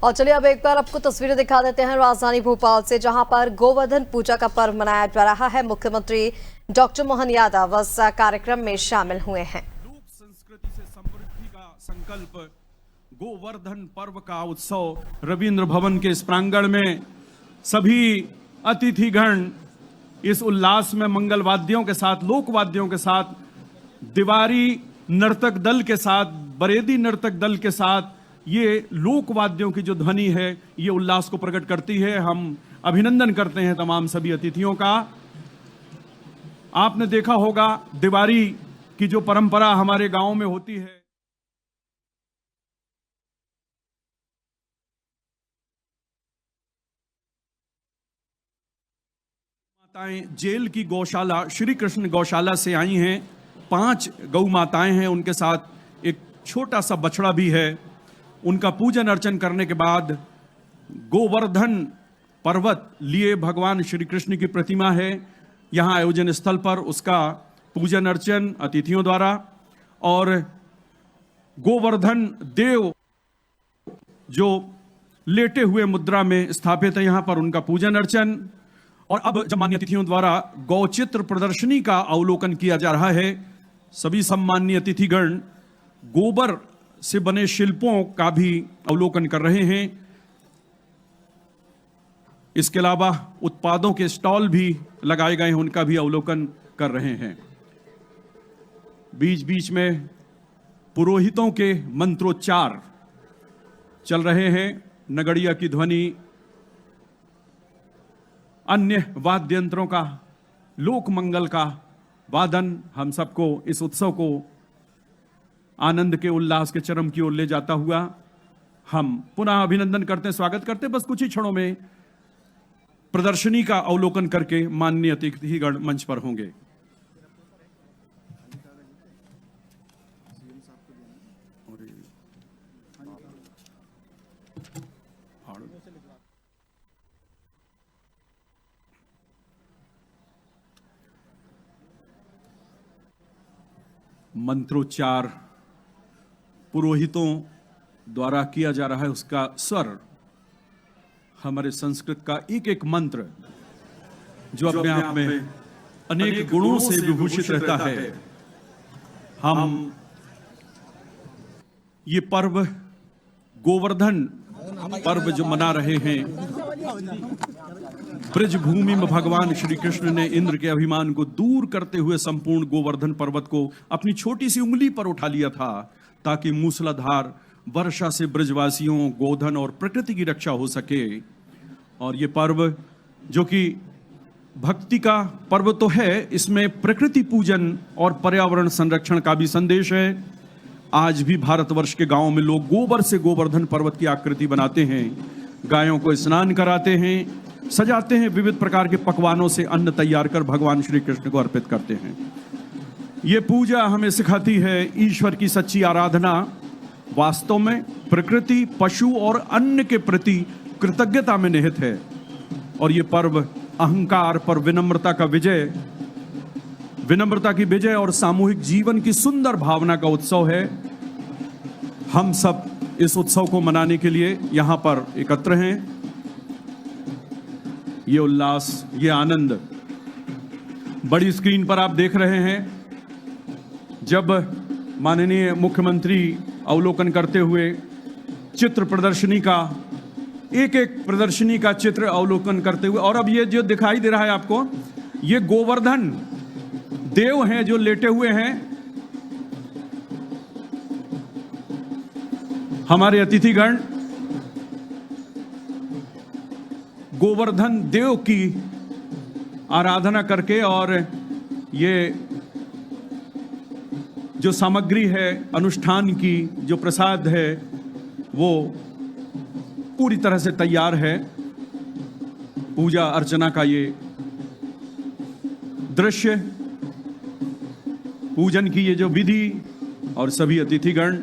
और चलिए अब एक बार आपको तस्वीरें दिखा देते हैं राजधानी भोपाल से, जहां पर गोवर्धन पूजा का पर्व मनाया जा रहा है। मुख्यमंत्री डॉक्टर मोहन यादव इस कार्यक्रम में शामिल हुए हैं। लोक संस्कृति से समृद्धि का संकल्प गोवर्धन पर्व का उत्सव रविंद्र भवन के इस प्रांगण में सभी अतिथिगण इस उल्लास में मंगल वाद्यों के साथ, लोक वाद्यों के साथ, दिवारी नर्तक दल के साथ, बरेदी नर्तक दल के साथ, ये लोक वाद्यों की जो ध्वनि है ये उल्लास को प्रकट करती है। हम अभिनंदन करते हैं तमाम सभी अतिथियों का। आपने देखा होगा दिवारी की जो परंपरा हमारे गांव में होती है, माताएं जेल की गौशाला श्री कृष्ण गौशाला से आई हैं। 5 गौ माताएं हैं, उनके साथ एक छोटा सा बछड़ा भी है। उनका पूजन अर्चन करने के बाद गोवर्धन पर्वत लिए भगवान श्री कृष्ण की प्रतिमा है यहां आयोजन स्थल पर, उसका पूजन अर्चन अतिथियों द्वारा, और गोवर्धन देव जो लेटे हुए मुद्रा में स्थापित है यहां पर, उनका पूजन अर्चन। और अब जब मान्य अतिथियों द्वारा गौचित्र प्रदर्शनी का अवलोकन किया जा रहा है, सभी सम्माननीय अतिथिगण गोबर से बने शिल्पों का भी अवलोकन कर रहे हैं। इसके अलावा उत्पादों के स्टॉल भी लगाए गए हैं, उनका भी अवलोकन कर रहे हैं। बीच बीच में पुरोहितों के मंत्रोच्चार चल रहे हैं, नगड़िया की ध्वनि, अन्य वाद्य यंत्रों का, लोक मंगल का वादन हम सबको इस उत्सव को आनंद के उल्लास के चरम की ओर ले जाता हुआ हम पुनः अभिनंदन करते हैं, स्वागत करते हैं। बस कुछ ही क्षणों में प्रदर्शनी का अवलोकन करके माननीय अतिथिगण मंच पर होंगे। मंत्रोच्चार पुरोहितों द्वारा किया जा रहा है, उसका स्वर हमारे संस्कृत का एक एक मंत्र जो अपने आप में अनेक गुणों से विभूषित रहता है। हम ये पर्व गोवर्धन पर्व जो मना रहे हैं, ब्रज भूमि में भगवान श्री कृष्ण ने इंद्र के अभिमान को दूर करते हुए संपूर्ण गोवर्धन पर्वत को अपनी छोटी सी उंगली पर उठा लिया था, ताकि मूसलाधार वर्षा से ब्रजवासियों, गोधन और प्रकृति की रक्षा हो सके। और ये पर्व जो कि भक्ति का पर्व तो है, इसमें प्रकृति पूजन और पर्यावरण संरक्षण का भी संदेश है। आज भी भारतवर्ष के गांवों में लोग गोबर से गोवर्धन पर्वत की आकृति बनाते हैं, गायों को स्नान कराते हैं, सजाते हैं, विविध प्रकार के पकवानों से अन्न तैयार कर भगवान श्री कृष्ण को अर्पित करते हैं। ये पूजा हमें सिखाती है ईश्वर की सच्ची आराधना वास्तव में प्रकृति, पशु और अन्न के प्रति कृतज्ञता में निहित है। और ये पर्व अहंकार पर विनम्रता की विजय और सामूहिक जीवन की सुंदर भावना का उत्सव है। हम सब इस उत्सव को मनाने के लिए यहां पर एकत्र हैं। ये उल्लास, ये आनंद बड़ी स्क्रीन पर आप देख रहे हैं। जब माननीय मुख्यमंत्री अवलोकन करते हुए चित्र प्रदर्शनी का, एक एक प्रदर्शनी का चित्र अवलोकन करते हुए, और अब ये जो दिखाई दे रहा है आपको, ये गोवर्धन देव हैं जो लेटे हुए हैं। हमारे अतिथिगण गोवर्धन देव की आराधना करके, और ये जो सामग्री है अनुष्ठान की, जो प्रसाद है, वो पूरी तरह से तैयार है। पूजा अर्चना का ये दृश्य, पूजन की ये जो विधि, और सभी अतिथिगण,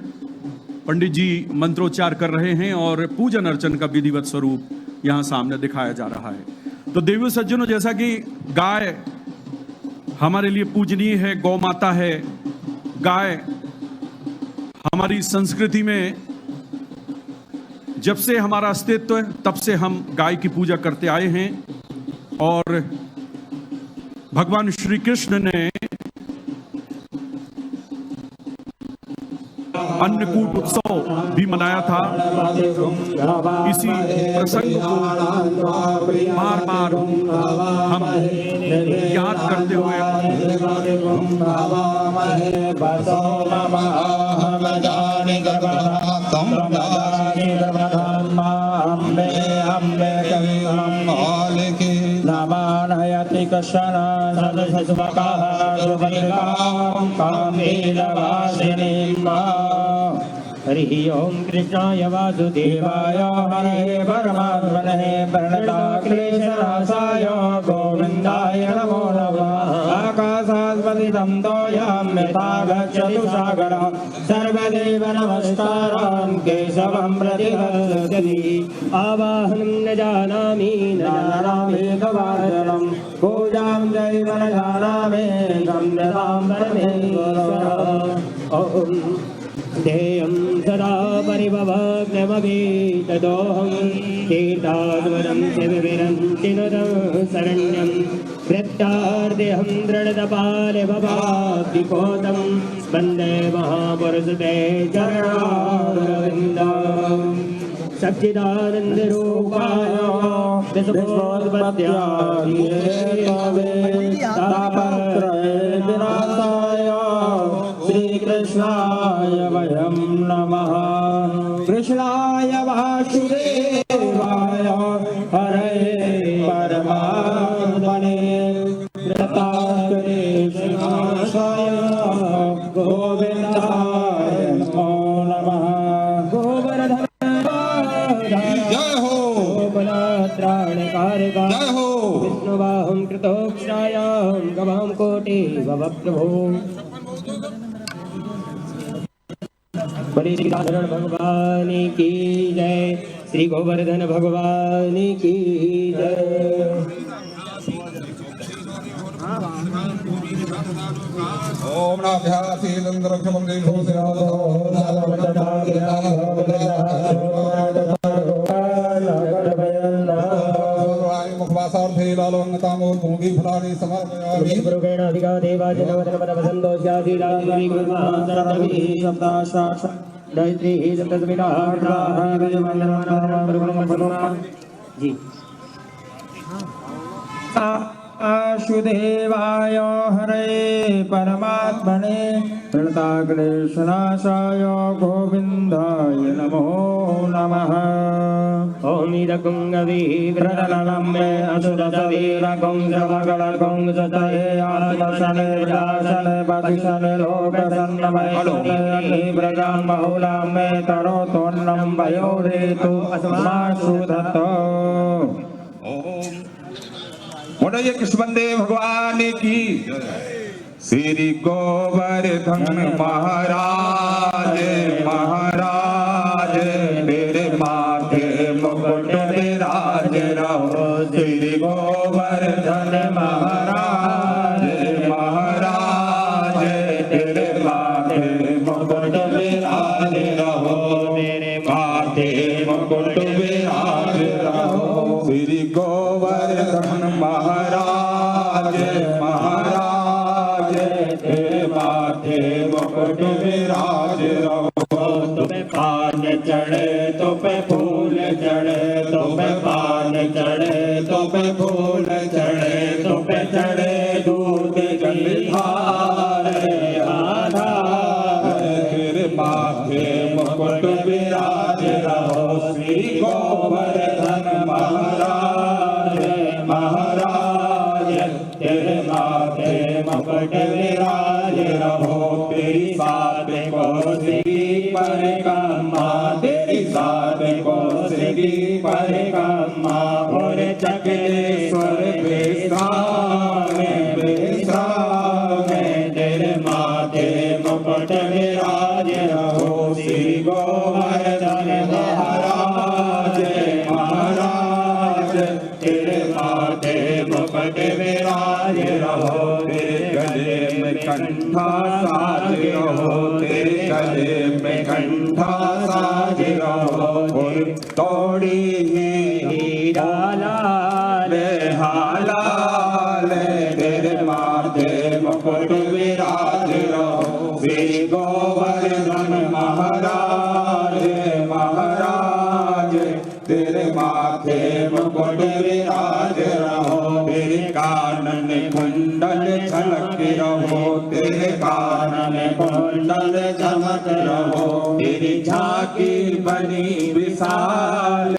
पंडित जी मंत्रोच्चार कर रहे हैं और पूजन अर्चन का विधिवत स्वरूप यहां सामने दिखाया जा रहा है। तो देवी सज्जनों, जैसा कि गाय हमारे लिए पूजनीय है, गौ माता है, गाय हमारी संस्कृति में जब से हमारा अस्तित्व है तब से हम गाय की पूजा करते आए हैं और भगवान श्री कृष्ण ने अन्नकूट उत्सव भी मनाया था। इसी प्रसंग को बार बार हम याद करते हुए हरि ओम कृष्णाय वासुदेवाय हरे परमात्मने प्रणताक्लेशनाशाय गोविन्दाय नमो नमः। आकाशात्पतितं तोयं यथा गच्छतु सागरं सर्वदेव नमस्कारान् केशवं प्रतिगच्छति। आवाहनं न जानामि न जानामि कवाचनं पूजां चैव न जानामि गम्यतां परमेश्वरः। ओम ध्येयं सदा परिभवग्नमभीतदोऽहं तीर्थाद्वरं शिवविरन्ति नुतं शरण्यं वृत्तार्देहं दृढतपाले भवाब्धिकोतं वन्दे महापुरुषते चरणारविन्दम्। सच्चिदानन्दरूपाय विनाशाय श्रीकृष्णाय वयं नमः। कृष्णाय वासुदेवाय हरे परमात्मने प्रणताक्लेशनाशाय गोविन्दाय नमो नमः। गोवर्धन जय हो गोकुलत्राणकारिका विष्णुवाहं कृतोक्षायां गवां कोटि भवप्रभो। बड़े श्री गोवर्धन भगवान की जय। श्री गोवर्धन भगवान की जय। ओम नाभ्यासीलंद्रक्षमं देवोसिराधो मुखवासार्थे लालोन्नतामोल भूमि फलानि समर्पयामि। गुरुगेण अधिका देवाजनवदनपदवसन्तोष्याधीराधि गुरुमहान्तरमि शब्दाशास गायत्री जी। वासुदेवाय हरे परमात्मने प्रणताक्लेशनाशाय गोविन्दाय नमो नमः। ओम इदकुंगवीव्रदलम्बे असुरसवीरकुंजमगलकुंजतये आत्मशने विलासने पतिशने लोकसन्नमये अग्निव्रजां बहुलां मे तरोतोन्नं वयोरेतु अस्माशुधतो। बोलिए कृष्णदेव भगवान की। श्री गोवर्धन महाराज महाराज मेरे माथे मुकुट विराज रहो। श्री गोवर्धन महाराज महाराज तेरे माथे मुकुट विराज रहो। मेरे माथे मुकुट विराज रहो। श्री गोवर्धन महाराज महाराज तेरे माथे मुकुट विराज रहो। तुम्हें पान चढ़े तो पे फूल चढ़े तो पे पान चढ़े तो पे फूल चढ़े तो पे चढ़े दूध की धार आधार। तेरे माथे मुकुट विराज रहो। श्री गोवर्धन महाराज महाराज तेरे माथे मुकुट विराज रहो। तेरी सात कोसगी परिक्रमा तेरी सात कोसगी परिक्रमा और चक्रेश्वर बेस्रामे बेस्रामे तेरे माथे मुकुट विराज रहो। श्री गोवर्धन महाराज महाराज तेरे माथे मुकुट विराज रहो। तेरे गले में कंठा साज रहो, तेरे गले में कंठा साज रहो। तोड़ी हीरा लाल हालाल, तेरे माथे मुकुट विराज रहो। श्री गोवर्धन महाराज महाराज, तेरे माथे मुकुट विराज रहो। तेरे कानन कुंडल झलक रहो, तेरे कानन कुंडल चमक रहो। तेरी झांकी बनी विशाल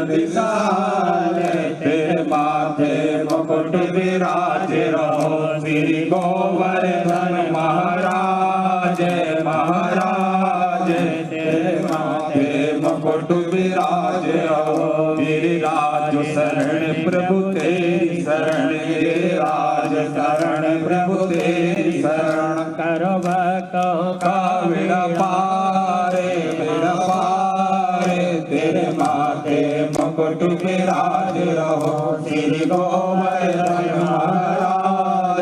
विशाल, तेरे माथे मुकुट विराज रहो। श्री गोवर्धन महाराज महाराज, तेरे माथे मुकुट विराज रहो। तेरी राज शरण प्रभु तेरी शरण, तेरे राज शरण प्रभु तेरी शरण। करो भक्तों का बेड़ा पारे बेड़ा पारे, तेरे माथे मुकुट विराज रहो। श्री गोवर्धन महाराज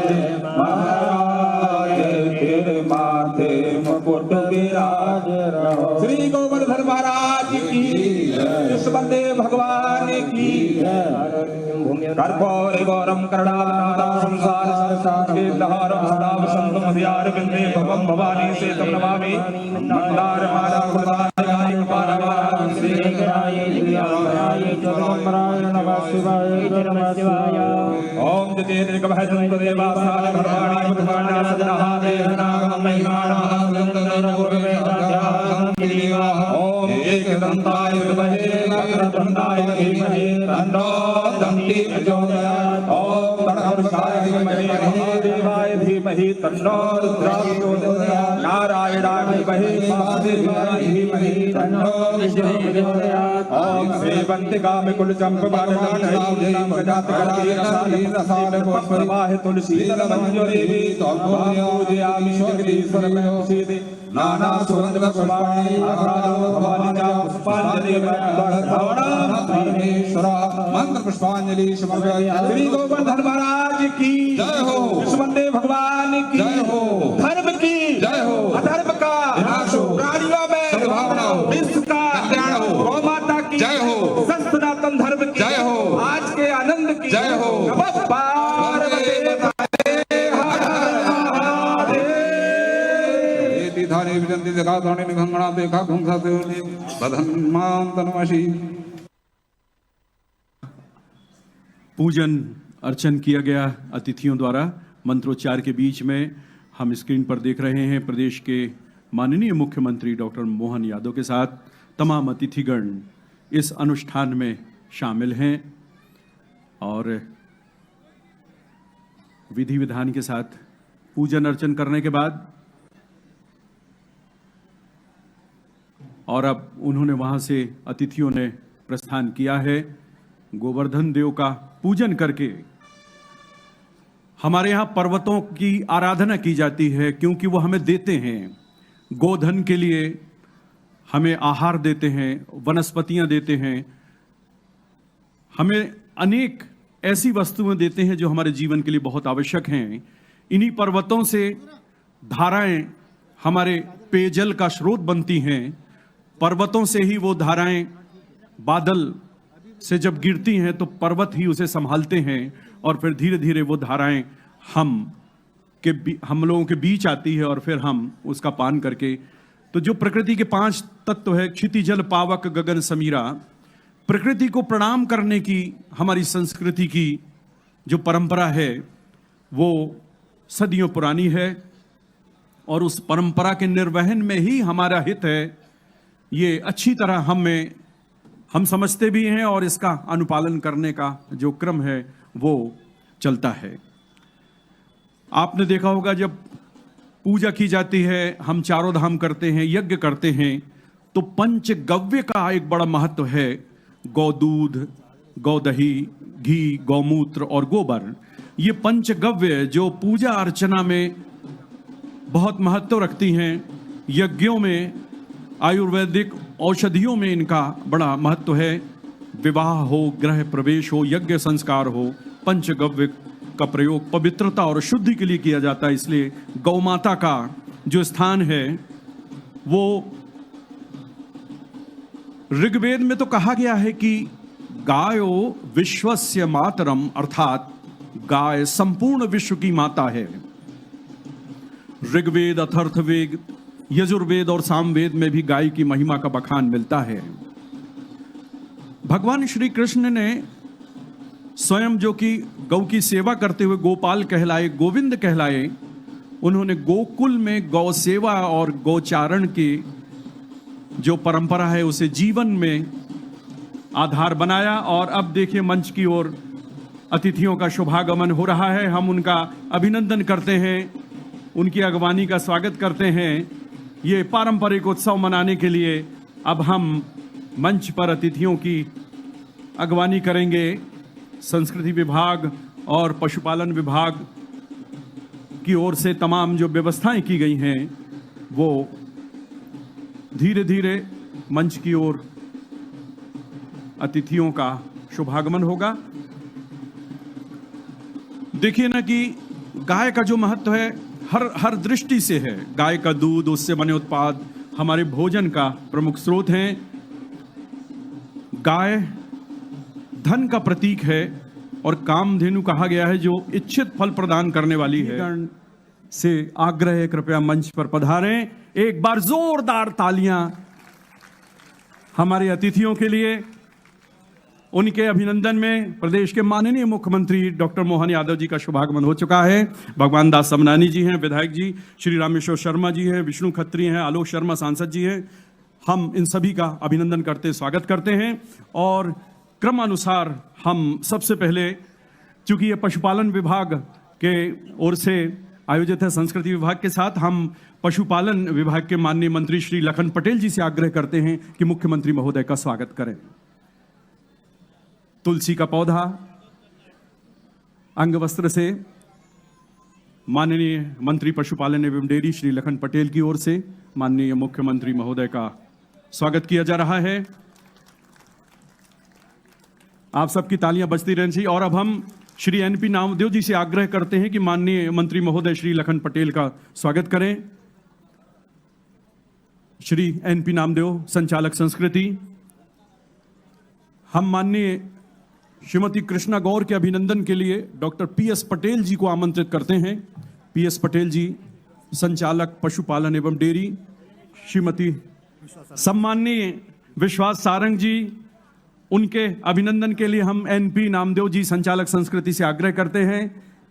महाराज, तेरे माथे मुकुट विराज रहो। श्री गोवर्धन महाराज की, इस वंदे भगवान की। कर्पूर गौरम करुणावतारम संसार सारसारम सदा वसंतम हृदयार बिंदे भवम भवानी से तम नमामि। मंदार माला फुलदार पारवार श्री गणाय दिव्याय चतुरम्बराय नमः शिवाय नमः शिवाय। ओम जतेन्द्र कवचं तदेवासाय भरवाणी बुधवाना सदनहा देहनागम महिमानां गंधर्व पूर्वेदाध्यासं दिवा। ओम एकदन्ताय विद्महे वक्रतुण्डाय धीमहि तन्नो दन्ति प्रचोदयात्। ओम गणहर्षाय धीमहि महादेवाय धीमहि तन्नो रुद्रः प्रचोदयात्। नारायणाय विद्महे वासुदेवाय धीमहि तन्नो विष्णुः प्रचोदयात्। ओम श्रीवन्तिकामि कुलचम्पवादनाथाय तुलसी मंजूरी पूजयामि श्रीश्वरमेवसीति। नाना सुगंध पुष्पाणि भवानी पुष्पांजलि परमेश्वर मंत्र पुष्पांजलि समर्पयामि। श्री गोवर्धन महाराज की जय हो, वंदे भगवान की जय हो, धर्म की जय हो, अधर्म का विनाश हो, प्राणियों में सद्भावना हो, विश्व का कल्याण हो, गौ माता की जय हो, सनातन धर्म की जय हो, आज के आनंद की जय हो। गंगणा देखा घुंसा से बधन्मां तनवशी। पूजन अर्चन किया गया अतिथियों द्वारा मंत्रोच्चार के बीच में। हम स्क्रीन पर देख रहे हैं प्रदेश के माननीय मुख्यमंत्री डॉक्टर मोहन यादव के साथ तमाम अतिथिगण इस अनुष्ठान में शामिल हैं और विधि विधान के साथ पूजन अर्चन करने के बाद और अब उन्होंने वहां से अतिथियों ने प्रस्थान किया है। गोवर्धन देव का पूजन करके हमारे यहाँ पर्वतों की आराधना की जाती है क्योंकि वो हमें देते हैं, गोधन के लिए हमें आहार देते हैं, वनस्पतियां देते हैं, हमें अनेक ऐसी वस्तुएं देते हैं जो हमारे जीवन के लिए बहुत आवश्यक हैं। इन्हीं पर्वतों से धाराएं हमारे पेयजल का स्रोत बनती हैं। पर्वतों से ही वो धाराएं बादल से जब गिरती हैं तो पर्वत ही उसे संभालते हैं और फिर धीरे धीरे वो धाराएं हम लोगों के बीच आती है और फिर हम उसका पान करके, तो जो प्रकृति के 5 तत्व है, क्षिति जल पावक गगन समीरा, प्रकृति को प्रणाम करने की हमारी संस्कृति की जो परंपरा है वो सदियों पुरानी है और उस परंपरा के निर्वहन में ही हमारा हित है। ये अच्छी तरह हम समझते भी हैं और इसका अनुपालन करने का जो क्रम है वो चलता है। आपने देखा होगा जब पूजा की जाती है, हम चारों धाम करते हैं, यज्ञ करते हैं, तो पंचगव्य का एक बड़ा महत्व है। गौदूध, गौदही, घी, गौमूत्र और गोबर, ये पंचगव्य जो पूजा अर्चना में बहुत महत्व रखती हैं। यज्ञों में, आयुर्वेदिक औषधियों में इनका बड़ा महत्व है। विवाह हो, गृह प्रवेश हो, यज्ञ संस्कार हो, पंचगव्य का प्रयोग पवित्रता और शुद्धि के लिए किया जाता है, इसलिए गौ माता का जो स्थान है वो ऋग्वेद में तो कहा गया है कि गायो विश्वस्य मातरम, अर्थात गाय संपूर्ण विश्व की माता है। ऋग्वेद, अथर्ववेद, यजुर्वेद और सामवेद में भी गाय की महिमा का बखान मिलता है। भगवान श्री कृष्ण ने स्वयं जो कि गौ की सेवा करते हुए गोपाल कहलाए, गोविंद कहलाए, उन्होंने गोकुल में गौ सेवा और गोचारण की जो परंपरा है उसे जीवन में आधार बनाया। और अब देखिए मंच की ओर अतिथियों का शुभागमन हो रहा है। हम उनका अभिनंदन करते हैं, उनकी अगवानी का स्वागत करते हैं। ये पारंपरिक उत्सव मनाने के लिए अब हम मंच पर अतिथियों की अगवानी करेंगे। संस्कृति विभाग और पशुपालन विभाग की ओर से तमाम जो व्यवस्थाएं की गई हैं वो धीरे धीरे मंच की ओर अतिथियों का शुभागमन होगा। देखिए ना कि गाय का जो महत्व है हर दृष्टि से है। गाय का दूध, उससे बने उत्पाद हमारे भोजन का प्रमुख स्रोत हैं। गाय धन का प्रतीक है और कामधेनु कहा गया है जो इच्छित फल प्रदान करने वाली है। से आग्रह है, कृपया मंच पर पधारें। एक बार जोरदार तालियां हमारे अतिथियों के लिए। उनके अभिनंदन में प्रदेश के माननीय मुख्यमंत्री डॉक्टर मोहन यादव जी का शुभागमन हो चुका है। भगवान दास समनानी जी हैं, विधायक जी, श्री रामेश्वर शर्मा जी हैं, विष्णु खत्री हैं, आलोक शर्मा सांसद जी हैं। हम इन सभी का अभिनंदन करते, स्वागत करते हैं। और क्रमानुसार हम सबसे पहले, चूंकि ये पशुपालन विभाग के ओर से आयोजित है, संस्कृति विभाग के साथ, हम पशुपालन विभाग के माननीय मंत्री श्री लखन पटेल जी से आग्रह करते हैं कि मुख्यमंत्री महोदय का स्वागत करें। तुलसी का पौधा अंग वस्त्र से माननीय मंत्री पशुपालन एवं डेयरी श्री लखन पटेल की ओर से माननीय मुख्यमंत्री महोदय का स्वागत किया जा रहा है। आप सबकी तालियां बजती रहनी चाहिए। और अब हम श्री एनपी नामदेव जी से आग्रह करते हैं कि माननीय मंत्री महोदय श्री लखन पटेल का स्वागत करें। श्री एनपी नामदेव, संचालक संस्कृति। हम माननीय श्रीमती कृष्णा गौर के अभिनंदन के लिए डॉक्टर पीएस पटेल जी को आमंत्रित करते हैं। पीएस पटेल जी, संचालक पशुपालन एवं डेयरी। श्रीमती सम्माननीय विश्वास सारंग जी, उनके अभिनंदन के लिए हम एनपी नामदेव जी, संचालक संस्कृति से आग्रह करते हैं।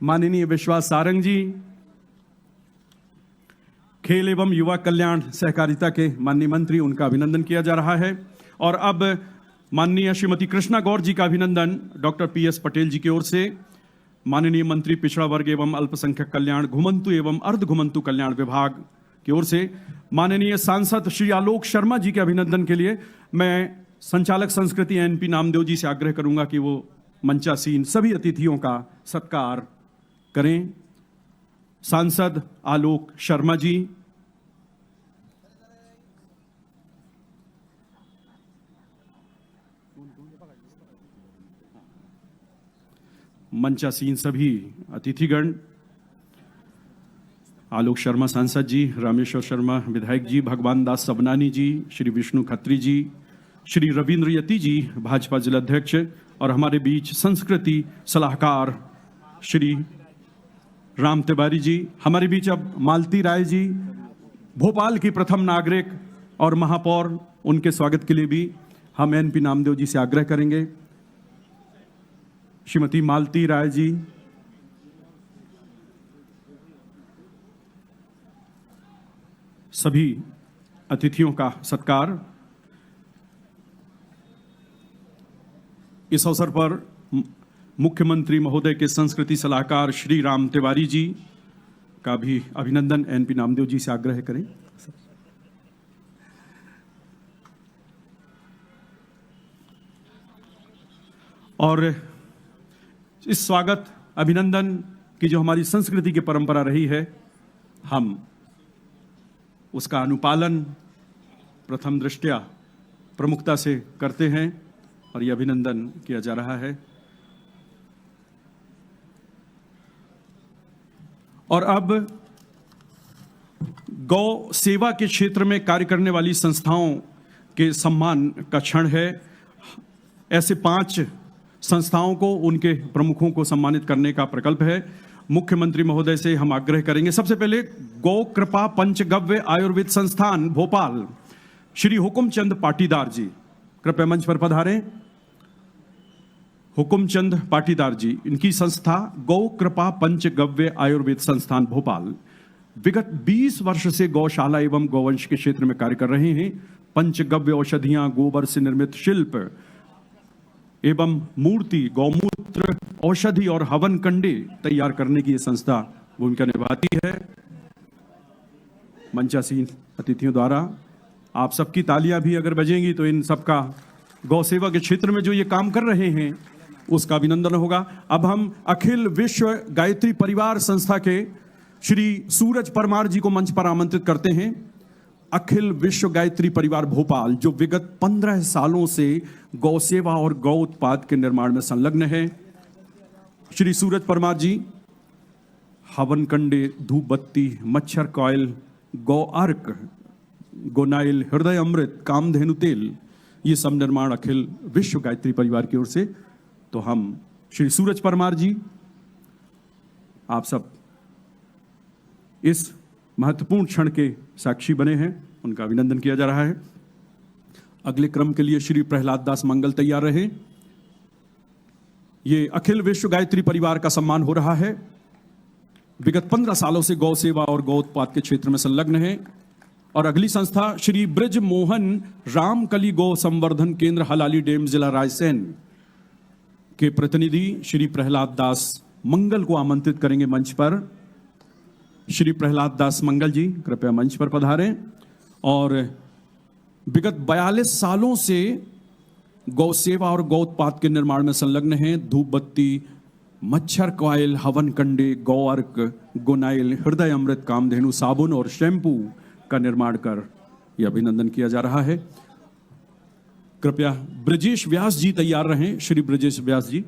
माननीय विश्वास सारंग जी। खेल एवं युवा कल्याण सहकारिता के माननीय मंत्री, उनका अभिनंदन किया जा रहा है। और अब माननीय श्रीमती कृष्णा गौर जी का अभिनंदन डॉक्टर पीएस पटेल जी की ओर से। माननीय मंत्री पिछड़ा वर्ग एवं अल्पसंख्यक कल्याण, घुमंतु एवं अर्ध घुमंतु कल्याण विभाग की ओर से माननीय सांसद श्री आलोक शर्मा जी के अभिनंदन के लिए मैं संचालक संस्कृति एनपी नामदेव जी से आग्रह करूंगा कि वो मंचासीन सभी अतिथियों का सत्कार करें। सांसद आलोक शर्मा जी। मंचासीन सभी अतिथिगण, आलोक शर्मा सांसद जी, रामेश्वर शर्मा विधायक जी, भगवान दास सबनानी जी, श्री विष्णु खत्री जी, श्री रविंद्र यति जी, भाजपा जिलाध्यक्ष, और हमारे बीच संस्कृति सलाहकार श्री राम तिवारी जी। हमारे बीच अब मालती राय जी, भोपाल की प्रथम नागरिक और महापौर, उनके स्वागत के लिए भी हम एनपी नामदेव जी से आग्रह करेंगे। श्रीमती मालती राय जी। सभी अतिथियों का सत्कार। इस अवसर पर मुख्यमंत्री महोदय के संस्कृति सलाहकार श्री राम तिवारी जी का भी अभिनंदन एनपी नामदेव जी से आग्रह करें। और इस स्वागत अभिनंदन की जो हमारी संस्कृति की परंपरा रही है, हम उसका अनुपालन प्रथम दृष्टया प्रमुखता से करते हैं और यह अभिनंदन किया जा रहा है। और अब गौ सेवा के क्षेत्र में कार्य करने वाली संस्थाओं के सम्मान का क्षण है। ऐसे 5 संस्थाओं को, उनके प्रमुखों को सम्मानित करने का प्रकल्प है। मुख्यमंत्री महोदय से हम आग्रह करेंगे। सबसे पहले गौ कृपा पंचगव्य आयुर्वेद संस्थान भोपाल, श्री हुकुमचंद पाटीदार जी कृपया मंच पर पधारें। हुकुमचंद पाटीदार जी, इनकी संस्था गौ कृपा पंचगव्य आयुर्वेद संस्थान भोपाल विगत 20 वर्ष से गौशाला एवं गौवंश के क्षेत्र में कार्य कर रहे हैं। पंचगव्य औषधियां, गोबर से निर्मित शिल्प एवं मूर्ति, गौमूत्र, औषधि और हवन कंडे तैयार करने की यह संस्था भूमिका निभाती है। मंचासीन अतिथियों द्वारा आप सबकी तालियां भी अगर बजेंगी तो इन सबका गौ सेवा के क्षेत्र में जो ये काम कर रहे हैं उसका अभिनंदन होगा। अब हम अखिल विश्व गायत्री परिवार संस्था के श्री सूरज परमार जी को मंच पर आमंत्रित करते हैं। अखिल विश्व गायत्री परिवार भोपाल जो विगत 15 सालों से गौ सेवा और गौ उत्पाद के निर्माण में संलग्न है। श्री सूरज परमार जी हवन कंडे, धूप बत्ती, मच्छर कॉयल, गौ अर्क, गोनाइल, हृदय अमृत, कामधेनु तेल, ये सब निर्माण अखिल विश्व गायत्री परिवार की ओर से। तो हम श्री सूरज परमार जी, आप सब इस महत्वपूर्ण क्षण के साक्षी बने हैं, उनका अभिनंदन किया जा रहा है। अगले क्रम के लिए श्री प्रहलाद दास मंगल तैयार रहे। ये अखिल विश्व गायत्री परिवार का सम्मान हो रहा है। विगत 15 सालों से गौ सेवा और गौ उत्पाद के क्षेत्र में संलग्न है। और अगली संस्था श्री ब्रज मोहन रामकली गौ संवर्धन केंद्र, हलाली डेम, जिला रायसेन के प्रतिनिधि श्री प्रहलाद दास मंगल को आमंत्रित करेंगे मंच पर। श्री प्रहलाद दास मंगल जी कृपया मंच पर पधारें। और विगत 42 सालों से गौ सेवा और गौ उत्पाद के निर्माण में संलग्न हैं। धूप बत्ती, मच्छर कॉयल, हवन कंडे, गौ अर्क, गोनाइल, हृदय अमृत, कामधेनु साबुन और शैम्पू का निर्माण कर यह अभिनंदन किया जा रहा है। कृपया ब्रजेश व्यास जी तैयार रहें। श्री ब्रजेश व्यास जी।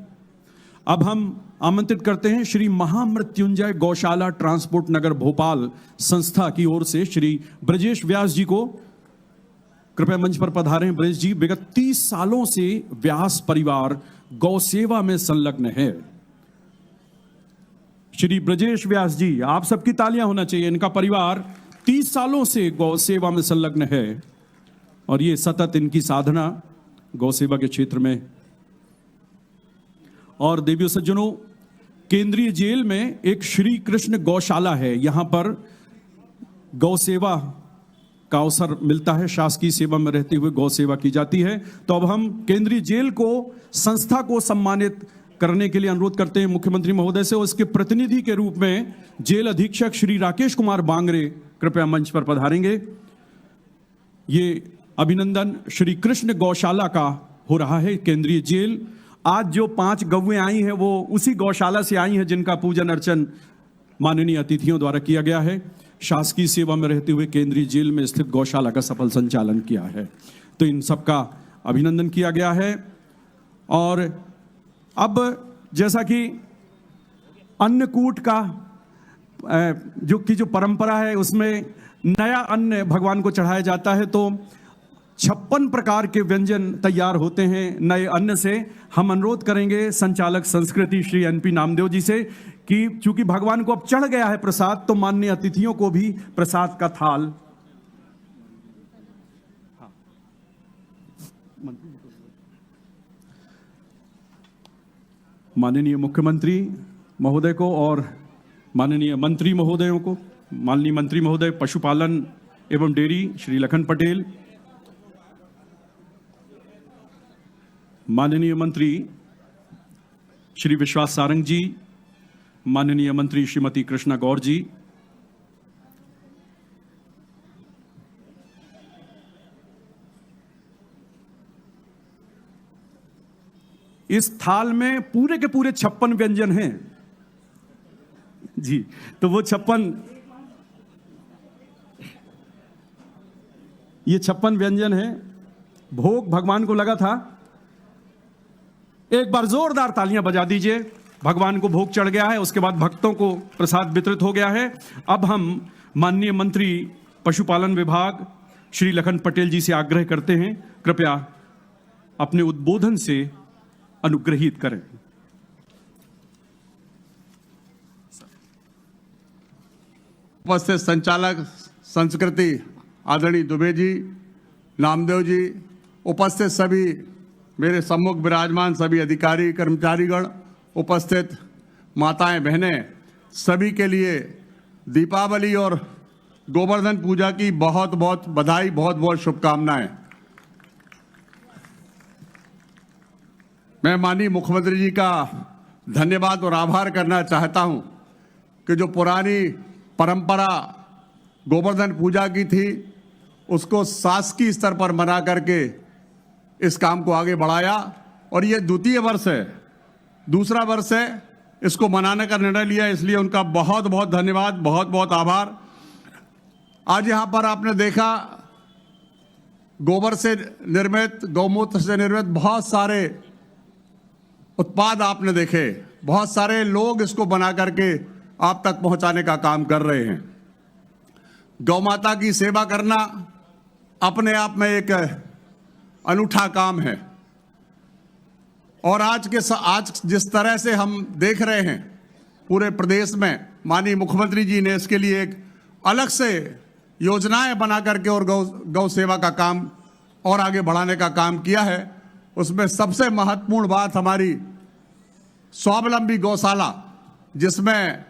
अब हम आमंत्रित करते हैं श्री महामृत्युंजय गौशाला ट्रांसपोर्ट नगर भोपाल संस्था की ओर से श्री ब्रजेश व्यास जी को कृपया मंच पर पधारें। ब्रजेश जी विगत 30 सालों से व्यास परिवार गौ सेवा में संलग्न है। श्री ब्रजेश व्यास जी, आप सबकी तालियां होना चाहिए। इनका परिवार 30 सालों से गौ सेवा में संलग्न है और ये सतत इनकी साधना गौ सेवा के क्षेत्र में। और देवियों सज्जनों, केंद्रीय जेल में एक श्री कृष्ण गौशाला है। यहां पर गौ सेवा का अवसर मिलता है। शासकीय सेवा में रहते हुए गौ सेवा की जाती है। तो अब हम केंद्रीय जेल को, संस्था को सम्मानित करने के लिए अनुरोध करते हैं मुख्यमंत्री महोदय से। और इसके प्रतिनिधि के रूप में जेल अधीक्षक श्री राकेश कुमार बांगरे कृपया मंच पर पधारेंगे। ये अभिनंदन श्री कृष्ण गौशाला का हो रहा है। केंद्रीय जेल, आज जो 5 गौएं आई हैं वो उसी गौशाला से आई हैं जिनका पूजन अर्चन माननीय अतिथियों द्वारा किया गया है। शासकीय सेवा में रहते हुए केंद्रीय जेल में स्थित गौशाला का सफल संचालन किया है। तो इन सबका अभिनंदन किया गया है। और अब जैसा कि अन्नकूट का जो परंपरा है उसमें नया अन्न भगवान को चढ़ाया जाता है, तो 56 प्रकार के व्यंजन तैयार होते हैं नए अन्न से। हम अनुरोध करेंगे संचालक संस्कृति श्री NP नामदेव जी से कि चूंकि भगवान को अब चढ़ गया है प्रसाद, तो माननीय अतिथियों को भी प्रसाद का थाल। माननीय मुख्यमंत्री महोदय को और माननीय मंत्री महोदयों को, माननीय मंत्री महोदय पशुपालन एवं डेयरी श्री लखन पटेल, माननीय मंत्री श्री विश्वास सारंग जी, माननीय मंत्री श्रीमती कृष्णा गौर जी, इस थाल में पूरे के पूरे 56 व्यंजन हैं जी। तो वो 56 व्यंजन हैं। भोग भगवान को लगा था। एक बार जोरदार तालियां बजा दीजिए। भगवान को भोग चढ़ गया है, उसके बाद भक्तों को प्रसाद वितरित हो गया है। अब हम माननीय मंत्री पशुपालन विभाग श्री लखन पटेल जी से आग्रह करते हैं, कृपया अपने उद्बोधन से अनुग्रहित करें। उपस्थित संचालक संस्कृति आदरणीय दुबे जी, नामदेव जी, उपस्थित सभी मेरे सम्मुख विराजमान सभी अधिकारी कर्मचारीगण, उपस्थित माताएं बहनें, सभी के लिए दीपावली और गोवर्धन पूजा की बहुत बहुत बधाई, बहुत बहुत शुभकामनाएं। मैं माननीय मुख्यमंत्री जी का धन्यवाद और आभार करना चाहता हूं कि जो पुरानी परंपरा गोवर्धन पूजा की थी उसको शासकीय स्तर पर मना करके इस काम को आगे बढ़ाया और ये द्वितीय वर्ष है, दूसरा वर्ष है इसको मनाने का निर्णय लिया, इसलिए उनका बहुत बहुत धन्यवाद, बहुत बहुत आभार। आज यहाँ पर आपने देखा गोबर से निर्मित, गौमूत्र से निर्मित बहुत सारे उत्पाद आपने देखे, बहुत सारे लोग इसको बना करके आप तक पहुंचाने का काम कर रहे हैं। गौ माता की सेवा करना अपने आप में एक अनूठा काम है और आज जिस तरह से हम देख रहे हैं पूरे प्रदेश में, माननीय मुख्यमंत्री जी ने इसके लिए एक अलग से योजनाएं बना करके और गौ सेवा का काम और आगे बढ़ाने का काम किया है। उसमें सबसे महत्वपूर्ण बात हमारी स्वावलंबी गौशाला, जिसमें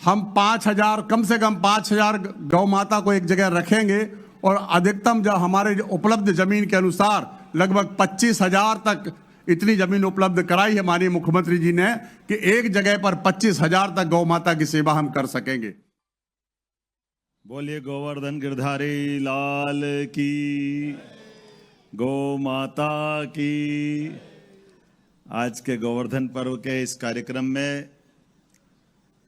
हम 5,000 कम से कम 5,000 गौ माता को एक जगह रखेंगे और अधिकतम जो हमारे उपलब्ध जमीन के अनुसार लगभग 25,000 तक इतनी जमीन उपलब्ध कराई है माननीय मुख्यमंत्री जी ने कि एक जगह पर 25,000 तक गौ माता की सेवा हम कर सकेंगे। बोलिए गोवर्धन गिरधारी लाल की, गौ माता की। आज के गोवर्धन पर्व के इस कार्यक्रम में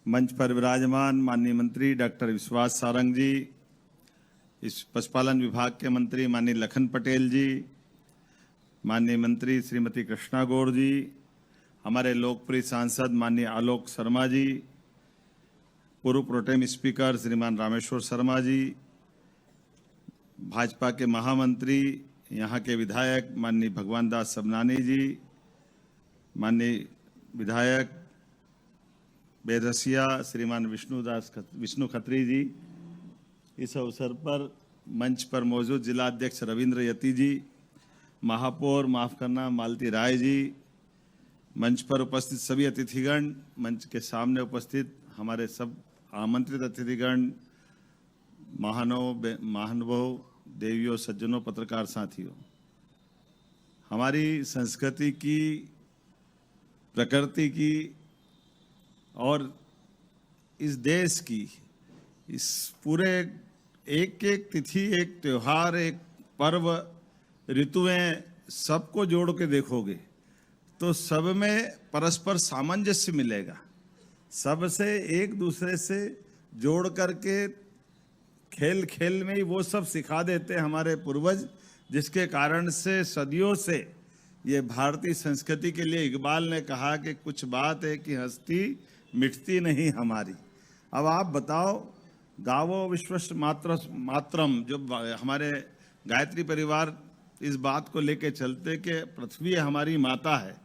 मंच पर विराजमान माननीय मंत्री डॉक्टर विश्वास सारंग जी, इस पशुपालन विभाग के मंत्री माननीय लखन पटेल जी, माननीय मंत्री श्रीमती कृष्णा गौड़ जी, हमारे लोकप्रिय सांसद माननीय आलोक शर्मा जी, पूर्व प्रोटेम स्पीकर श्रीमान रामेश्वर शर्मा जी, भाजपा के महामंत्री, यहाँ के विधायक माननीय भगवान दास सबनानी जी, माननीय विधायक बेदसिया श्रीमान विष्णु खत्री जी, इस अवसर पर मंच पर मौजूद जिला अध्यक्ष रविंद्र यति जी, महापौर माफ करना मालती राय जी, मंच पर उपस्थित सभी अतिथिगण, मंच के सामने उपस्थित हमारे सब आमंत्रित अतिथिगण, महानुभाव, देवियों, सज्जनों, पत्रकार साथियों, हमारी संस्कृति की, प्रकृति की और इस देश की, इस पूरे एक एक तिथि, एक त्योहार, एक पर्व, ऋतुएं सबको जोड़ के देखोगे तो सब में परस्पर सामंजस्य मिलेगा। सबसे एक दूसरे से जोड़ करके खेल खेल में ही वो सब सिखा देते हमारे पूर्वज, जिसके कारण से सदियों से ये भारतीय संस्कृति के लिए इकबाल ने कहा कि कुछ बात है कि हस्ती मिटती नहीं हमारी। अब आप बताओ, गावो विश्वस्य मातरम, जो हमारे गायत्री परिवार इस बात को लेके चलते कि पृथ्वी हमारी माता है,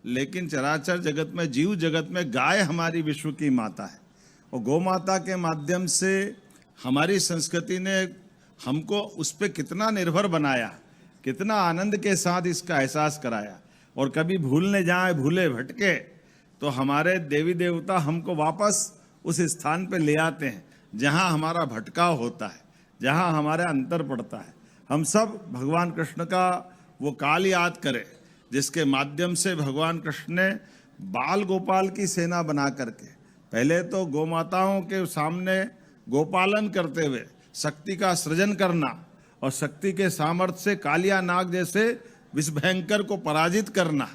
लेकिन चराचर जगत में, जीव जगत में गाय हमारी विश्व की माता है। और गौ माता के माध्यम से हमारी संस्कृति ने हमको उस पर कितना निर्भर बनाया, कितना आनंद के साथ इसका एहसास कराया। और कभी भूलने जाए, भूले भटके तो हमारे देवी देवता हमको वापस उस स्थान पे ले आते हैं जहाँ हमारा भटकाव होता है, जहाँ हमारा अंतर पड़ता है। हम सब भगवान कृष्ण का वो काल याद करें जिसके माध्यम से भगवान कृष्ण ने बाल गोपाल की सेना बना करके पहले तो गौ माताओं के सामने गोपालन करते हुए शक्ति का सृजन करना और शक्ति के सामर्थ्य से कालिया नाग जैसे विषभयंकर को पराजित करना,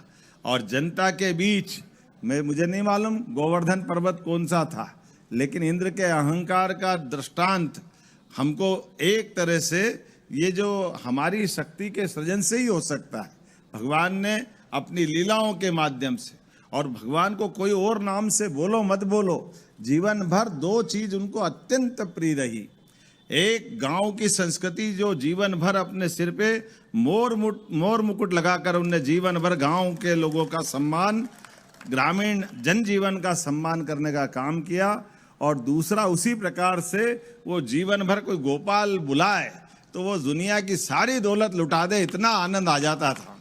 और जनता के बीच में, मुझे नहीं मालूम गोवर्धन पर्वत कौन सा था, लेकिन इंद्र के अहंकार का दृष्टांत हमको एक तरह से ये जो हमारी शक्ति के सृजन से ही हो सकता है। भगवान ने अपनी लीलाओं के माध्यम से और भगवान को कोई और नाम से बोलो मत बोलो, जीवन भर दो चीज उनको अत्यंत प्रिय रही। एक गांव की संस्कृति जो जीवन भर अपने सिर पे मोर मुकुट लगाकर उनने जीवन भर गांव के लोगों का सम्मान, ग्रामीण जनजीवन का सम्मान करने का काम किया। और दूसरा, उसी प्रकार से वो जीवन भर कोई गोपाल बुलाए तो वो दुनिया की सारी दौलत लुटा दे, इतना आनंद आ जाता था।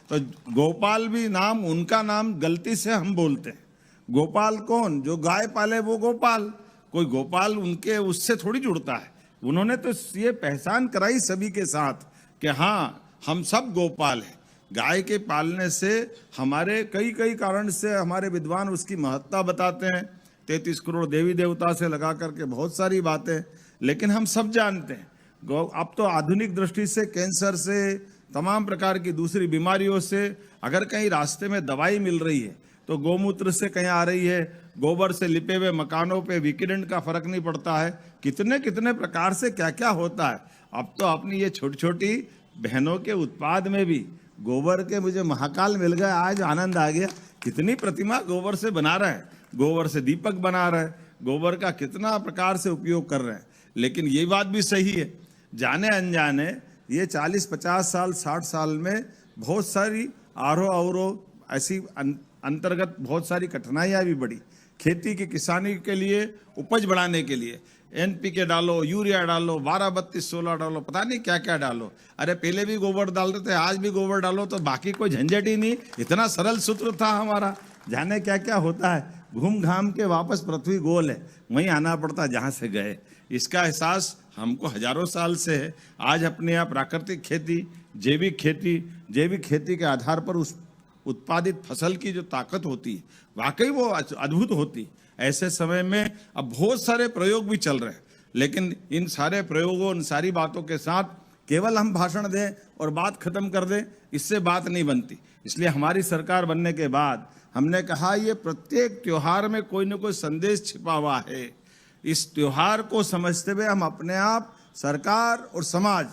तो गोपाल भी नाम, उनका नाम गलती से हम बोलते हैं। गोपाल कौन? जो गाय पाले वो गोपाल। कोई गोपाल उनके उससे थोड़ी जुड़ता है। उन्होंने तो ये पहचान कराई सभी के साथ कि हाँ, हम सब गोपाल हैं। गाय के पालने से हमारे कई कारण से हमारे विद्वान उसकी महत्ता बताते हैं। 33 करोड़ देवी देवता से लगा करके बहुत सारी बातें, लेकिन हम सब जानते हैं अब तो आधुनिक दृष्टि से कैंसर से, तमाम प्रकार की दूसरी बीमारियों से अगर कहीं रास्ते में दवाई मिल रही है तो गोमूत्र से कहीं आ रही है, गोबर से लिपे हुए मकानों पे विकिरण का फर्क नहीं पड़ता है। कितने प्रकार से क्या क्या होता है। अब तो अपनी ये छोटी छोटी बहनों के उत्पाद में भी गोबर के मुझे महाकाल मिल गया, आज आनंद आ गया। कितनी प्रतिमा गोबर से बना रहे हैं, गोबर से दीपक बना रहे हैं, गोबर का कितना प्रकार से उपयोग कर रहे हैं। लेकिन ये बात भी सही है, जाने अनजाने ये 40-50 साल 60 साल में बहुत सारी आरोह ऐसी अंतर्गत बहुत सारी कठिनाइयाँ भी बढ़ी। खेती की किसानी के लिए, उपज बढ़ाने के लिए NPK डालो, यूरिया डालो, 12-32-16 डालो, पता नहीं क्या क्या डालो। अरे पहले भी गोबर डालते थे, आज भी गोबर डालो, तो बाकी कोई झंझट ही नहीं। इतना सरल सूत्र था हमारा। जाने क्या क्या होता है, घूम घाम के वापस पृथ्वी गोल है, वहीं आना पड़ता जहाँ से गए। इसका एहसास हमको हजारों साल से है। आज अपने यहाँ प्राकृतिक खेती, जैविक खेती के आधार पर उस उत्पादित फसल की जो ताकत होती है, वाकई वो अद्भुत होती है। ऐसे समय में अब बहुत सारे प्रयोग भी चल रहे हैं, लेकिन इन सारे प्रयोगों, इन सारी बातों के साथ केवल हम भाषण दें और बात खत्म कर दें, इससे बात नहीं बनती। इसलिए हमारी सरकार बनने के बाद हमने कहा ये प्रत्येक त्योहार में कोई न कोई संदेश छिपा हुआ है। इस त्योहार को समझते हुए हम अपने आप, सरकार और समाज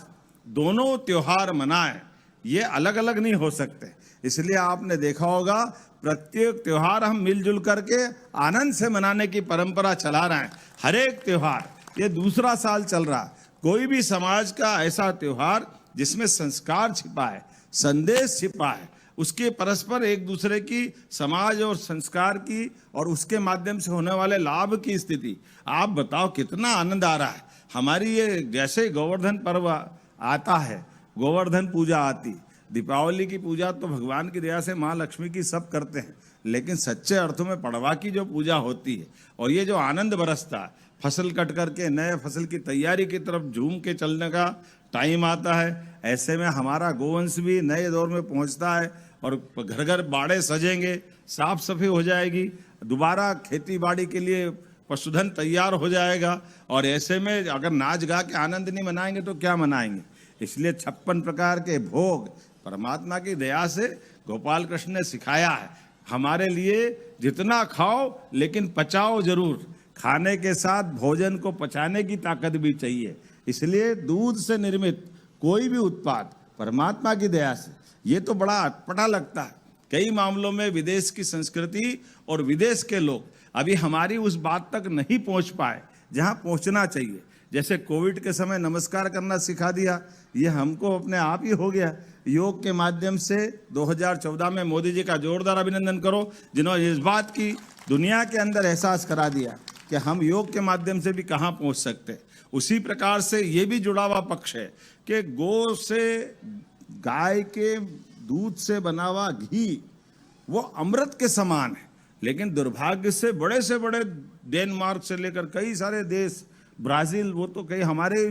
दोनों त्योहार मनाएं। ये अलग अलग नहीं हो सकते। इसलिए आपने देखा होगा प्रत्येक त्योहार हम मिलजुल करके आनंद से मनाने की परंपरा चला रहे हैं। हर एक त्योहार, ये दूसरा साल चल रहा, कोई भी समाज का ऐसा त्योहार जिसमें संस्कार छिपा है, संदेश छिपा है, उसके परस्पर एक दूसरे की समाज और संस्कार की और उसके माध्यम से होने वाले लाभ की स्थिति, आप बताओ कितना आनंद आ रहा है। हमारी ये जैसे गोवर्धन पर्व आता है, गोवर्धन पूजा आती, दीपावली की पूजा तो भगवान की दया से माँ लक्ष्मी की सब करते हैं, लेकिन सच्चे अर्थों में पड़वा की जो पूजा होती है और ये जो आनंद बरसता है, फसल कट करके नए फसल की तैयारी की तरफ झूम के चलने का टाइम आता है। ऐसे में हमारा गोवंश भी नए दौर में पहुंचता है और घर घर बाड़े सजेंगे, साफ सफाई हो जाएगी, दोबारा खेती बाड़ी के लिए पशुधन तैयार हो जाएगा। और ऐसे में अगर नाच गा के आनंद नहीं मनाएंगे तो क्या मनाएंगे। इसलिए 56 प्रकार के भोग परमात्मा की दया से गोपाल कृष्ण ने सिखाया है हमारे लिए, जितना खाओ लेकिन पचाओ जरूर। खाने के साथ भोजन को पचाने की ताकत भी चाहिए। इसलिए दूध से निर्मित कोई भी उत्पाद परमात्मा की दया से, ये तो बड़ा अटपटा लगता है कई मामलों में। विदेश की संस्कृति और विदेश के लोग अभी हमारी उस बात तक नहीं पहुंच पाए जहां पहुंचना चाहिए। जैसे कोविड के समय नमस्कार करना सिखा दिया, ये हमको अपने आप ही हो गया। योग के माध्यम से 2014 में मोदी जी का जोरदार अभिनंदन करो, जिन्होंने इस बात की दुनिया के अंदर एहसास करा दिया कि हम योग के माध्यम से भी कहाँ पहुंच सकते। उसी प्रकार से ये भी जुड़ा हुआ पक्ष है कि गौ से, गाय के दूध से बना हुआ घी वो अमृत के समान है। लेकिन दुर्भाग्य से बड़े डेनमार्क से लेकर कई सारे देश, ब्राजील, वो तो कहीं हमारे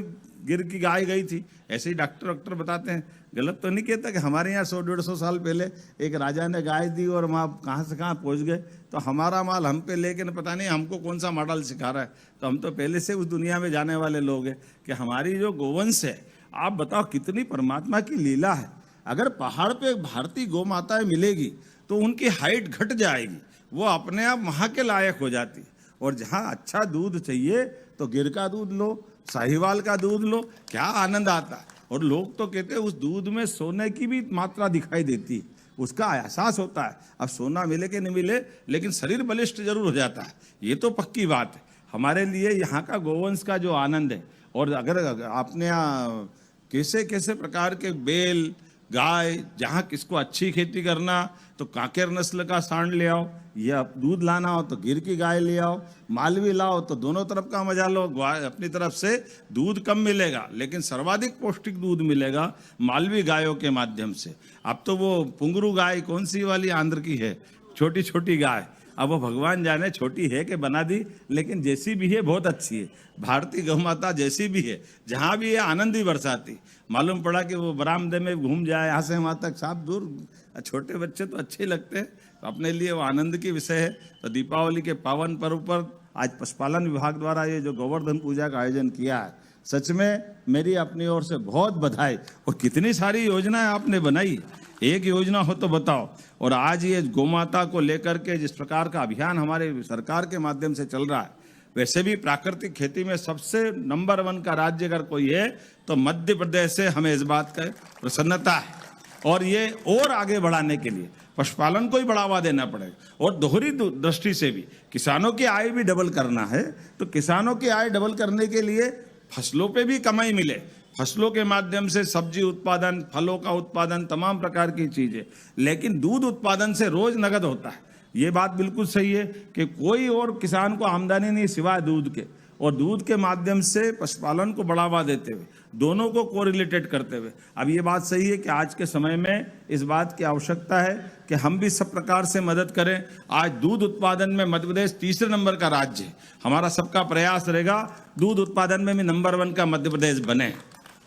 गिर की गाय गई थी। ऐसे ही डॉक्टर बताते हैं, गलत तो नहीं कहता कि हमारे यहाँ 100-150 साल पहले एक राजा ने गाय दी और वहाँ कहाँ से कहाँ पहुँच गए। तो हमारा माल हम पे लेके पता नहीं हमको कौन सा मॉडल सिखा रहा है। तो हम तो पहले से उस दुनिया में जाने वाले लोग हैं कि हमारी जो गोवंश है, आप बताओ कितनी परमात्मा की लीला है। अगर पहाड़ पे भारतीय गौ माताएं मिलेगी तो उनकी हाइट घट जाएगी, वो अपने आप वहाँ के लायक हो जाती। और जहाँ अच्छा दूध चाहिए तो गिर का दूध लो, साहिवाल का दूध लो, क्या आनंद आता है। और लोग तो कहते हैं उस दूध में सोने की भी मात्रा दिखाई देती, उसका एहसास होता है। अब सोना मिले कि नहीं मिले, लेकिन शरीर बलिष्ठ जरूर हो जाता है, ये तो पक्की बात है। हमारे लिए यहाँ का गोवंश का जो आनंद है, और अगर आपने यहाँ कैसे कैसे प्रकार के बेल गाय, जहाँ किसको अच्छी खेती करना तो कांकेर नस्ल का सांड ले आओ, या दूध लाना हो तो गिर की गाय ले आओ, मालवी लाओ तो दोनों तरफ का मजा लो। अपनी तरफ से दूध कम मिलेगा लेकिन सर्वाधिक पौष्टिक दूध मिलेगा मालवी गायों के माध्यम से। अब तो वो पुंगरू गाय कौन सी वाली आंध्र की है, छोटी छोटी गाय, अब वो भगवान जाने छोटी है कि बना दी, लेकिन जैसी भी है बहुत अच्छी है। भारतीय गौ माता जैसी भी है, जहाँ भी है आनंद ही बरसाती। मालूम पड़ा कि वो बरामदे में घूम जाए यहाँ से वहाँ तक, साफ दूर, छोटे बच्चे तो अच्छे ही लगते हैं, तो अपने लिए वो आनंद की विषय है। तो दीपावली के पावन पर्व पर आज पशुपालन विभाग द्वारा ये जो गोवर्धन पूजा का आयोजन किया है, सच में मेरी अपनी ओर से बहुत बधाई। और कितनी सारी योजनाएं आपने बनाई, एक योजना हो तो बताओ। और आज ये गोमाता को लेकर के जिस प्रकार का अभियान हमारे सरकार के माध्यम से चल रहा है, वैसे भी प्राकृतिक खेती में सबसे नंबर 1 का राज्य अगर कोई है तो मध्य प्रदेश से हमें इस बात का प्रसन्नता है। और ये और आगे बढ़ाने के लिए पशुपालन को ही बढ़ावा देना पड़ेगा। और दोहरी दृष्टि से भी किसानों की आय भी डबल करना है, तो किसानों की आय डबल करने के लिए फसलों पे भी कमाई मिले, फसलों के माध्यम से सब्जी उत्पादन, फलों का उत्पादन, तमाम प्रकार की चीजें। लेकिन दूध उत्पादन से रोज नगद होता है, ये बात बिल्कुल सही है कि कोई और किसान को आमदनी नहीं सिवाय दूध के। और दूध के माध्यम से पशुपालन को बढ़ावा देते हुए, दोनों को कोरिलेटेड करते हुए, अब ये बात सही है कि आज के समय में इस बात की आवश्यकता है कि हम भी सब प्रकार से मदद करें। आज दूध उत्पादन में मध्य प्रदेश तीसरे नंबर का राज्य है। हमारा सबका प्रयास रहेगा दूध उत्पादन में भी नंबर 1 का मध्य प्रदेश बने।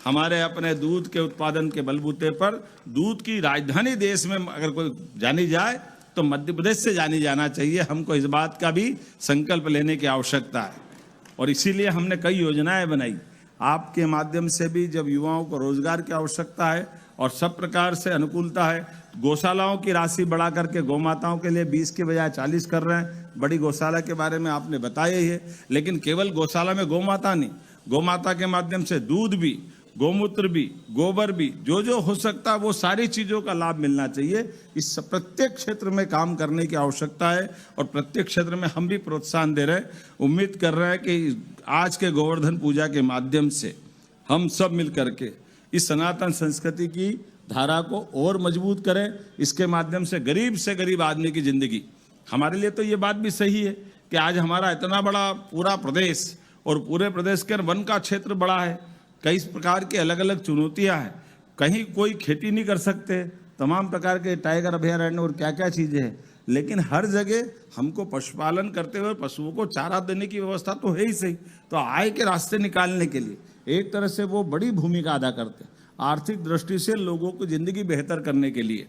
हमारे अपने दूध के उत्पादन के बलबूते पर दूध की राजधानी देश में अगर कोई जानी जाए तो मध्य प्रदेश से जानी जाना चाहिए। हमको इस बात का भी संकल्प लेने की आवश्यकता है और इसीलिए हमने कई योजनाएं बनाई। आपके माध्यम से भी जब युवाओं को रोजगार की आवश्यकता है और सब प्रकार से अनुकूलता है, गौशालाओं की राशि बढ़ा करके गौमाताओं के लिए 20 के बजाय 40 कर रहे हैं। बड़ी गौशाला के बारे में आपने बताया ही है, लेकिन केवल गौशाला में गौमाता नहीं, गौमाता के माध्यम से दूध भी, गोमूत्र भी, गोबर भी, जो जो हो सकता है वो सारी चीज़ों का लाभ मिलना चाहिए। इस प्रत्येक क्षेत्र में काम करने की आवश्यकता है और प्रत्येक क्षेत्र में हम भी प्रोत्साहन दे रहे हैं। उम्मीद कर रहे हैं कि आज के गोवर्धन पूजा के माध्यम से हम सब मिल करके इस सनातन संस्कृति की धारा को और मजबूत करें। इसके माध्यम से गरीब आदमी की जिंदगी, हमारे लिए तो ये बात भी सही है कि आज हमारा इतना बड़ा पूरा प्रदेश और पूरे प्रदेश के वन का क्षेत्र बड़ा है, कई प्रकार की अलग अलग चुनौतियां हैं, कहीं कोई खेती नहीं कर सकते, तमाम प्रकार के टाइगर अभयारण्य और क्या क्या चीज़ें हैं, लेकिन हर जगह हमको पशुपालन करते हुए पशुओं को चारा देने की व्यवस्था तो है ही सही। तो आय के रास्ते निकालने के लिए एक तरह से वो बड़ी भूमिका अदा करते हैं, आर्थिक दृष्टि से लोगों को जिंदगी बेहतर करने के लिए।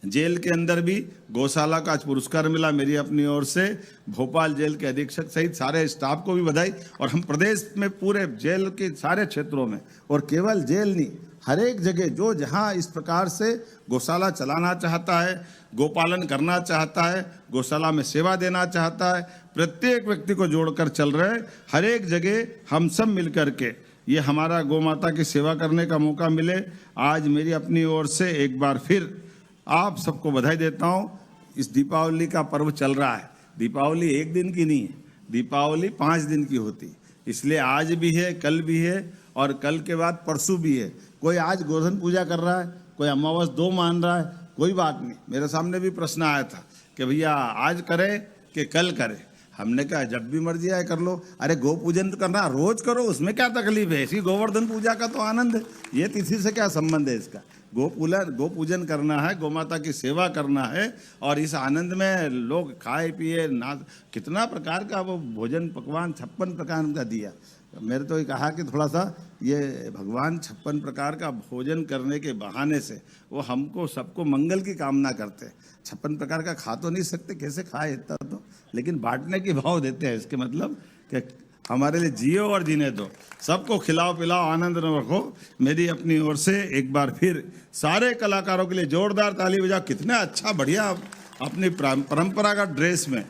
जेल के अंदर भी गौशाला का आज पुरस्कार मिला मेरी अपनी ओर से। भोपाल जेल के अधीक्षक सहित सारे स्टाफ को भी बधाई। और हम प्रदेश में पूरे जेल के सारे क्षेत्रों में, और केवल जेल नहीं, हर एक जगह जो जहां इस प्रकार से गौशाला चलाना चाहता है, गोपालन करना चाहता है, गौशाला में सेवा देना चाहता है, प्रत्येक व्यक्ति को जोड़कर चल रहे हैं। हर एक जगह हम सब मिल करके ये हमारा गौ माता की सेवा करने का मौका मिले। आज मेरी अपनी ओर से एक बार फिर आप सबको बधाई देता हूँ। इस दीपावली का पर्व चल रहा है, दीपावली एक दिन की नहीं है, दीपावली 5 दिन की होती, इसलिए आज भी है, कल भी है और कल के बाद परसों भी है। कोई आज गोवर्धन पूजा कर रहा है, कोई अमावस 2 मान रहा है, कोई बात नहीं। मेरे सामने भी प्रश्न आया था कि भैया आज करे कि कल करे। हमने कहा जब भी मर्जी आए कर लो। अरे गो पूजन तो करना रोज करो, उसमें क्या तकलीफ है? इसी गोवर्धन पूजा का तो आनंद है, ये तिथि से क्या संबंध है इसका? गो पूजन करना है, गौ माता की सेवा करना है और इस आनंद में लोग खाए पिए ना, कितना प्रकार का वो भोजन पकवान 56 प्रकार का दिया। मेरे तो ये कहा कि थोड़ा सा ये भगवान 56 प्रकार का भोजन करने के बहाने से वो हमको सबको मंगल की कामना करते हैं। 56 प्रकार का खा तो नहीं सकते, कैसे खाए इतना तो, लेकिन बांटने की भाव देते हैं। इसके मतलब कि हमारे लिए जियो और जीने दो, सबको खिलाओ पिलाओ, आनंद में रखो। मेरी अपनी ओर से एक बार फिर सारे कलाकारों के लिए जोरदार ताली बजाओ। कितने अच्छा बढ़िया अपनी परंपरागत ड्रेस में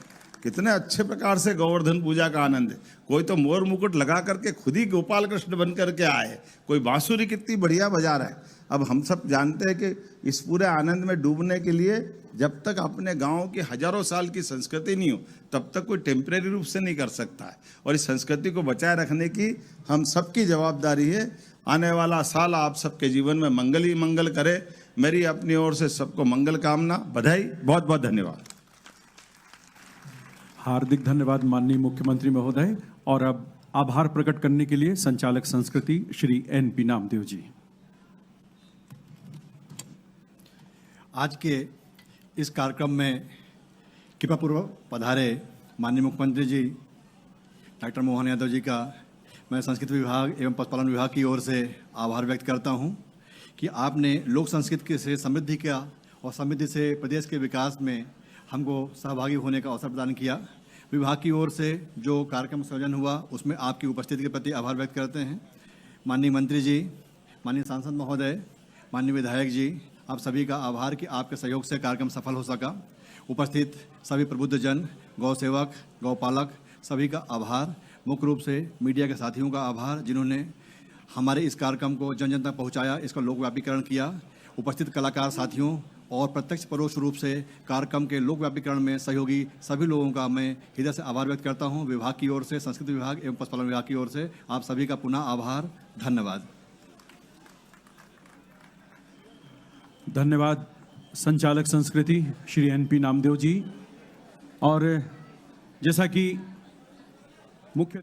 कितने अच्छे प्रकार से गोवर्धन पूजा का आनंद है। कोई तो मोर मुकुट लगा करके खुद ही गोपाल कृष्ण बन करके आए, कोई बांसुरी कितनी बढ़िया बजा रहा है। अब हम सब जानते हैं कि इस पूरे आनंद में डूबने के लिए जब तक अपने गांव की हजारों साल की संस्कृति नहीं हो तब तक कोई टेम्परेरी रूप से नहीं कर सकता है। और इस संस्कृति को बचाए रखने की हम सबकी जवाबदारी है। आने वाला साल आप सबके जीवन में मंगल ही मंगल करे। मेरी अपनी ओर से सबको मंगल कामना, बधाई, बहुत बहुत धन्यवाद। हार्दिक धन्यवाद माननीय मुख्यमंत्री महोदय। और अब आभार प्रकट करने के लिए संचालक संस्कृति श्री NP नामदेव जी। आज के इस कार्यक्रम में कृपापूर्वक पधारे माननीय मुख्यमंत्री जी डॉक्टर मोहन यादव जी का मैं संस्कृति विभाग एवं पशुपालन विभाग की ओर से आभार व्यक्त करता हूं कि आपने लोक संस्कृति से समृद्धि का और समृद्धि से प्रदेश के विकास में हमको सहभागी होने का अवसर प्रदान किया। विभाग की ओर से जो कार्यक्रम संयोजन हुआ उसमें आपकी उपस्थिति के प्रति आभार व्यक्त करते हैं। माननीय मंत्री जी, माननीय सांसद महोदय, माननीय विधायक जी, आप सभी का आभार कि आपके सहयोग से कार्यक्रम सफल हो सका। उपस्थित सभी प्रबुद्धजन, गौ सेवक, गौपालक, सभी का आभार। मुख्य रूप से मीडिया के साथियों का आभार जिन्होंने हमारे इस कार्यक्रम को जन जन तक पहुँचाया, इसका लोकव्यापीकरण किया। उपस्थित कलाकार साथियों और प्रत्यक्ष परोक्ष रूप से कार्यक्रम के लोकव्यापीकरण में सहयोगी सभी लोगों का मैं हृदय से आभार व्यक्त करता हूं। विभाग की ओर से, संस्कृति विभाग एवं पशुपालन विभाग की ओर से आप सभी का पुनः आभार, धन्यवाद। धन्यवाद संचालक संस्कृति श्री NP नामदेव जी। और जैसा कि मुख्य